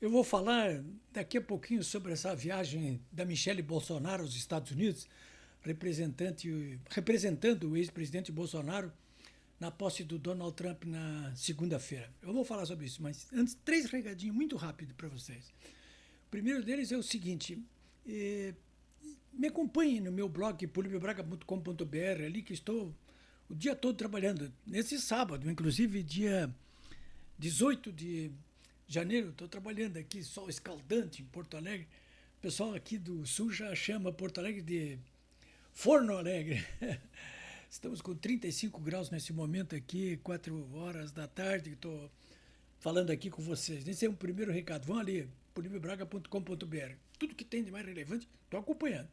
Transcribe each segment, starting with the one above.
Eu vou falar daqui a pouquinho sobre essa viagem da Michelle Bolsonaro aos Estados Unidos, representando o ex-presidente Bolsonaro na posse do Donald Trump na segunda-feira. Eu vou falar sobre isso, mas antes, três recadinhos muito rápido para vocês. O primeiro deles é o seguinte: me acompanhe no meu blog polibiobraga.com.br, ali que estou o dia todo trabalhando. Nesse sábado, inclusive dia 18 de janeiro, estou trabalhando aqui, sol escaldante em Porto Alegre. O pessoal aqui do sul já chama Porto Alegre de Forno Alegre. Estamos com 35 graus nesse momento aqui, 4 horas da tarde, estou falando aqui com vocês. Esse é um primeiro recado. Vão ali, polibiobraga.com.br. Tudo que tem de mais relevante, estou acompanhando.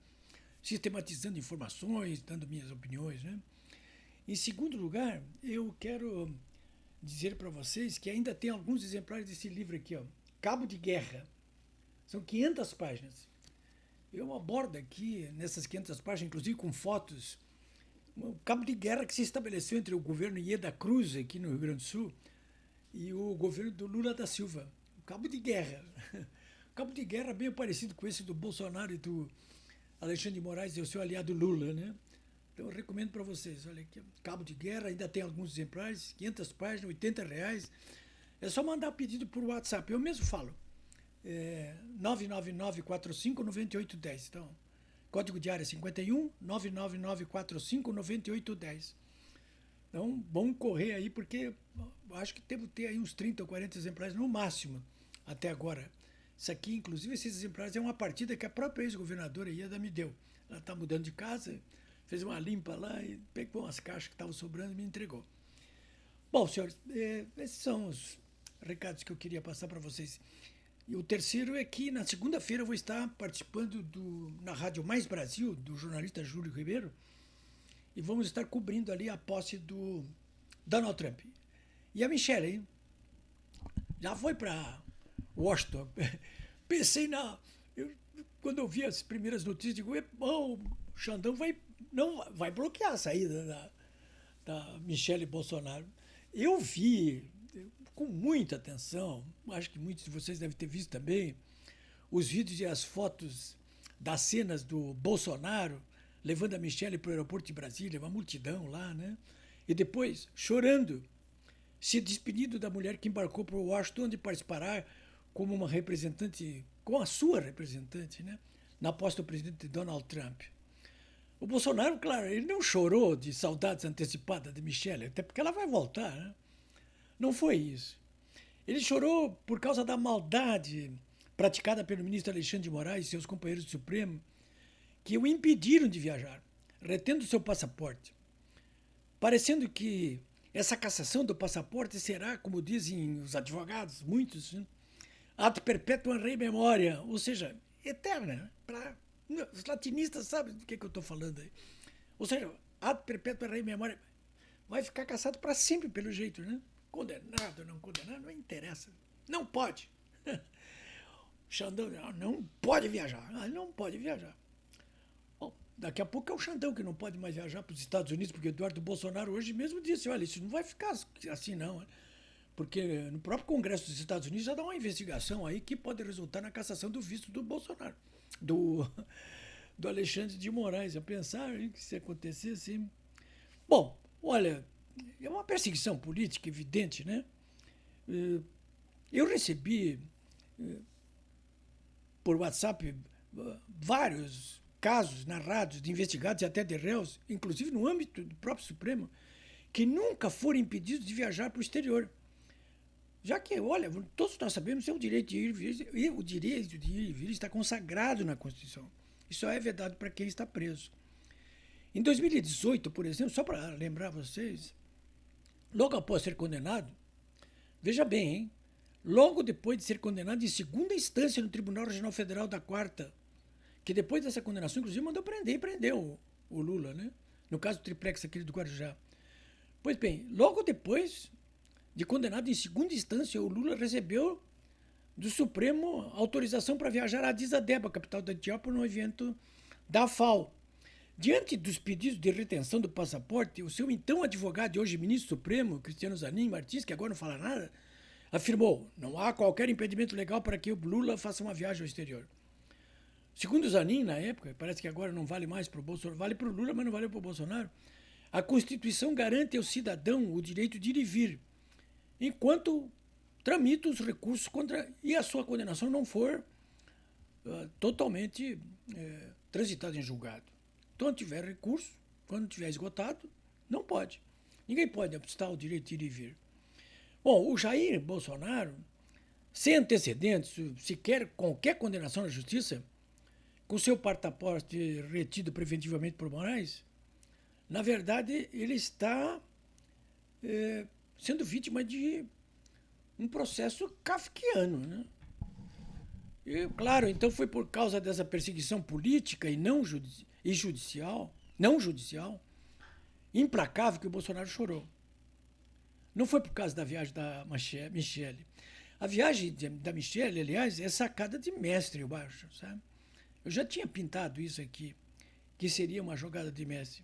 Sistematizando informações, dando minhas opiniões, né? Em segundo lugar, eu quero dizer para vocês que ainda tem alguns exemplares desse livro aqui, ó, Cabo de Guerra. São 500 páginas. Eu abordo aqui, nessas 500 páginas, inclusive com fotos, o cabo de guerra que se estabeleceu entre o governo Ieda Cruz, aqui no Rio Grande do Sul, e o governo do Lula da Silva. O cabo de guerra. O cabo de guerra bem parecido com esse do Bolsonaro e do Alexandre de Moraes e o seu aliado Lula, né? Então eu recomendo para vocês. Olha aqui, Cabo de Guerra, ainda tem alguns exemplares, 500 páginas, R$ 80. É só mandar pedido por WhatsApp, eu mesmo falo. 999459810. Então, código de área 51 999459810. Então, bom correr aí, porque acho que devo ter aí uns 30 ou 40 exemplares no máximo até agora. Isso aqui, inclusive, esses exemplares é uma partida que a própria ex-governadora Ieda me deu. Ela está mudando de casa, fez uma limpa lá e pegou umas caixas que estavam sobrando e me entregou. Bom, senhores, esses são os recados que eu queria passar para vocês. E o terceiro é que na segunda-feira eu vou estar participando na Rádio Mais Brasil, do jornalista Júlio Ribeiro, e vamos estar cobrindo ali a posse do Donald Trump. E a Michelle, hein? Já foi para Washington. Pensei quando eu vi as primeiras notícias, digo, o Xandão vai bloquear a saída da Michelle Bolsonaro. Eu vi com muita atenção, acho que muitos de vocês devem ter visto também, os vídeos e as fotos das cenas do Bolsonaro levando a Michelle para o aeroporto de Brasília, uma multidão lá, né? E depois chorando, se despedindo da mulher que embarcou para Washington, onde participará como uma representante, com a sua representante, né? Na posse do presidente Donald Trump. O Bolsonaro, claro, ele não chorou de saudades antecipadas de Michelle, até porque ela vai voltar, né? Não foi isso. Ele chorou por causa da maldade praticada pelo ministro Alexandre de Moraes e seus companheiros do Supremo, que o impediram de viajar, retendo seu passaporte. Parecendo que essa cassação do passaporte será, como dizem os advogados, muitos, né, ad perpetuam rei memória, ou seja, eterna. Os latinistas sabem do que eu estou falando aí. Ou seja, ad perpetuam rei memória. Vai ficar cassado para sempre, pelo jeito, né? Condenado, não condenado, não interessa. Não pode. Xandão não pode viajar. Ele não pode viajar. Bom, daqui a pouco é o Xandão que não pode mais viajar para os Estados Unidos, porque Eduardo Bolsonaro hoje mesmo disse, olha, isso não vai ficar assim não. Porque no próprio Congresso dos Estados Unidos já dá uma investigação aí que pode resultar na cassação do visto do Bolsonaro, do Alexandre de Moraes. A pensar que se acontecesse. Bom, olha, é uma perseguição política evidente, né? Eu recebi por WhatsApp vários casos narrados de investigados e até de réus, inclusive no âmbito do próprio Supremo, que nunca foram impedidos de viajar para o exterior. Já que, olha, todos nós sabemos que é o direito de ir e vir, e o direito de ir e vir está consagrado na Constituição. Isso só é vedado para quem está preso. Em 2018, por exemplo, só para lembrar vocês, logo após ser condenado, veja bem, hein? Logo depois de ser condenado em segunda instância no Tribunal Regional Federal da Quarta, que depois dessa condenação, inclusive, mandou prender e prendeu o Lula, né? No caso do triplex aqui do Guarujá. Pois bem, logo depois de condenado em segunda instância, o Lula recebeu do Supremo autorização para viajar a Addis Abeba, capital da Etiópia, no evento da FAO. Diante dos pedidos de retenção do passaporte, o seu então advogado e hoje ministro supremo, Cristiano Zanin Martins, que agora não fala nada, afirmou: não há qualquer impedimento legal para que o Lula faça uma viagem ao exterior. Segundo o Zanin, na época, parece que agora não vale mais para o Bolsonaro, vale para o Lula, mas não vale para o Bolsonaro, a Constituição garante ao cidadão o direito de ir e vir, enquanto tramita os recursos contra e a sua condenação não for totalmente transitada em julgado. Então, tiver recurso, quando tiver esgotado, não pode. Ninguém pode obstar o direito de ir e vir. Bom, o Jair Bolsonaro, sem antecedentes, sequer qualquer condenação na justiça, com seu passaporte retido preventivamente por Moraes, na verdade, ele está sendo vítima de um processo kafkiano, né? E, claro, então foi por causa dessa perseguição política e judicial, não judicial, implacável que o Bolsonaro chorou. Não foi por causa da viagem da Michelle. A viagem da Michelle, aliás, é sacada de mestre, eu acho, sabe? Eu já tinha pintado isso aqui, que seria uma jogada de mestre.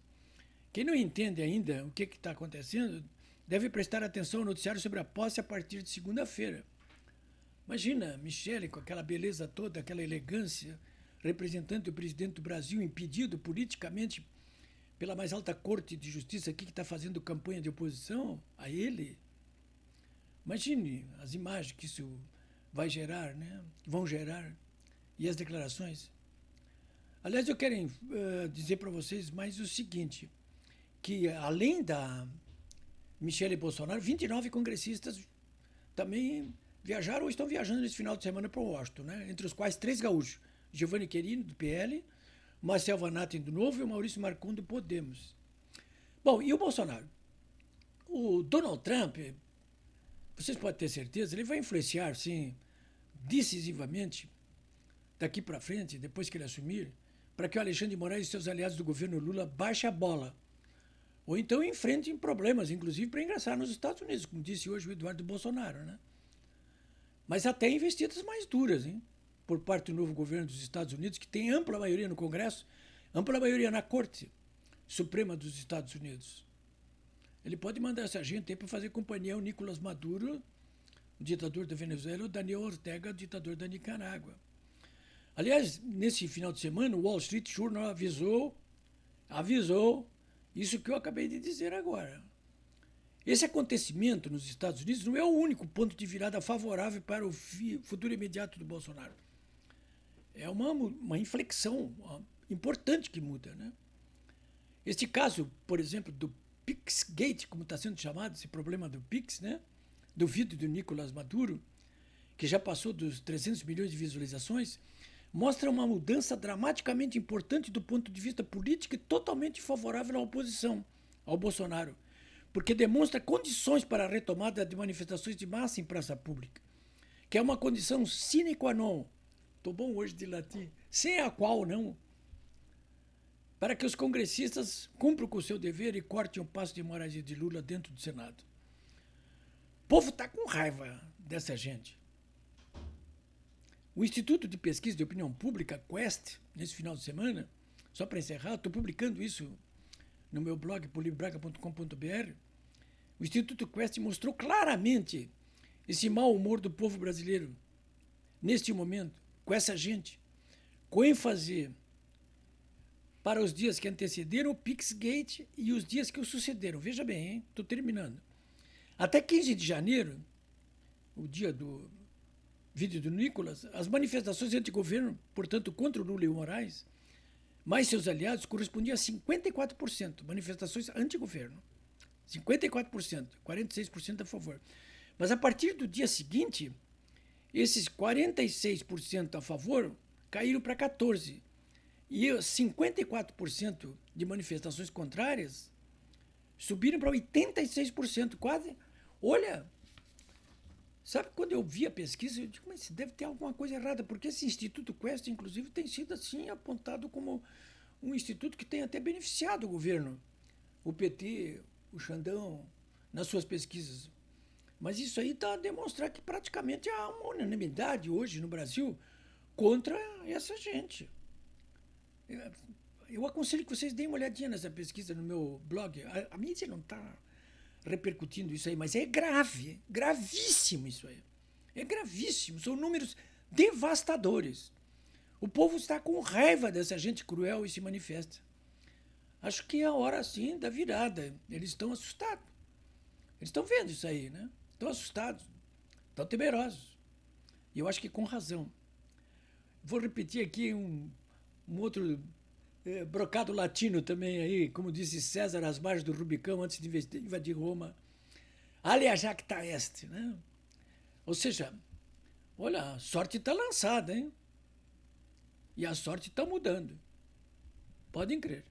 Quem não entende ainda o que está acontecendo deve prestar atenção ao noticiário sobre a posse a partir de segunda-feira. Imagina, Michele, com aquela beleza toda, aquela elegância, representante do presidente do Brasil, impedido politicamente pela mais alta corte de justiça aqui, que está fazendo campanha de oposição a ele. Imagine as imagens que isso vai gerar, né? Vão gerar, e as declarações. Aliás, eu quero dizer para vocês mais o seguinte, que além da Michele Bolsonaro, 29 congressistas também viajaram ou estão viajando nesse final de semana para Washington, né? Entre os quais 3 gaúchos, Giovanni Querino, do PL, Marcel Vanatten, do Novo, e o Maurício Marcon, do Podemos. Bom, e o Bolsonaro? O Donald Trump, vocês podem ter certeza, ele vai influenciar, sim, decisivamente, daqui para frente, depois que ele assumir, para que o Alexandre de Moraes e seus aliados do governo Lula baixem a bola. Ou então enfrentem problemas, inclusive para ingressar nos Estados Unidos, como disse hoje o Eduardo Bolsonaro, né? Mas até investidas mais duras, hein? Por parte do novo governo dos Estados Unidos, que tem ampla maioria no Congresso, ampla maioria na Corte Suprema dos Estados Unidos. Ele pode mandar essa gente aí para fazer companhia ao Nicolás Maduro, o ditador da Venezuela, e o Daniel Ortega, o ditador da Nicarágua. Aliás, nesse final de semana, o Wall Street Journal avisou isso que eu acabei de dizer agora. Esse acontecimento nos Estados Unidos não é o único ponto de virada favorável para o futuro imediato do Bolsonaro. É uma inflexão importante que muda, né? Este caso, por exemplo, do Pixgate, como está sendo chamado, esse problema do Pix, né? Do vídeo do Nicolás Maduro, que já passou dos 300 milhões de visualizações, mostra uma mudança dramaticamente importante do ponto de vista político e totalmente favorável à oposição, ao Bolsonaro, porque demonstra condições para a retomada de manifestações de massa em praça pública, que é uma condição sine qua non, estou bom hoje de latim, sem a qual não, para que os congressistas cumpram com o seu dever e cortem o passo de Moraes e de Lula dentro do Senado. O povo está com raiva dessa gente. O Instituto de Pesquisa de Opinião Pública, Quest, nesse final de semana, só para encerrar, estou publicando isso no meu blog, polibraga.com.br, o Instituto Quest mostrou claramente esse mau humor do povo brasileiro, neste momento, com essa gente, com ênfase para os dias que antecederam o Pixgate e os dias que o sucederam. Veja bem, hein? Estou terminando. Até 15 de janeiro, o dia do vídeo do Nicolás, as manifestações anti-governo, portanto, contra o Lula e o Moraes, mais seus aliados, correspondiam a 54%, manifestações anti-governo. 54%, 46% a favor. Mas a partir do dia seguinte, esses 46% a favor caíram para 14%. E 54% de manifestações contrárias subiram para 86%, quase. Olha, sabe quando eu vi a pesquisa, eu digo, mas deve ter alguma coisa errada, porque esse Instituto Quest, inclusive, tem sido assim apontado como um instituto que tem até beneficiado o governo, o PT, o Xandão, nas suas pesquisas. Mas isso aí está a demonstrar que praticamente há uma unanimidade hoje no Brasil contra essa gente. Eu aconselho que vocês deem uma olhadinha nessa pesquisa no meu blog. A mídia não está repercutindo isso aí, mas é grave, gravíssimo isso aí. É gravíssimo, são números devastadores. O povo está com raiva dessa gente cruel e se manifesta. Acho que é a hora, sim, da virada. Eles estão assustados. Eles estão vendo isso aí, né? Estão assustados, estão temerosos. E eu acho que com razão. Vou repetir aqui um outro brocado latino também aí, como disse César às margens do Rubicão antes de invadir Roma. Alia jacta est, né? Ou seja, olha, a sorte está lançada, hein? E a sorte está mudando. Podem crer.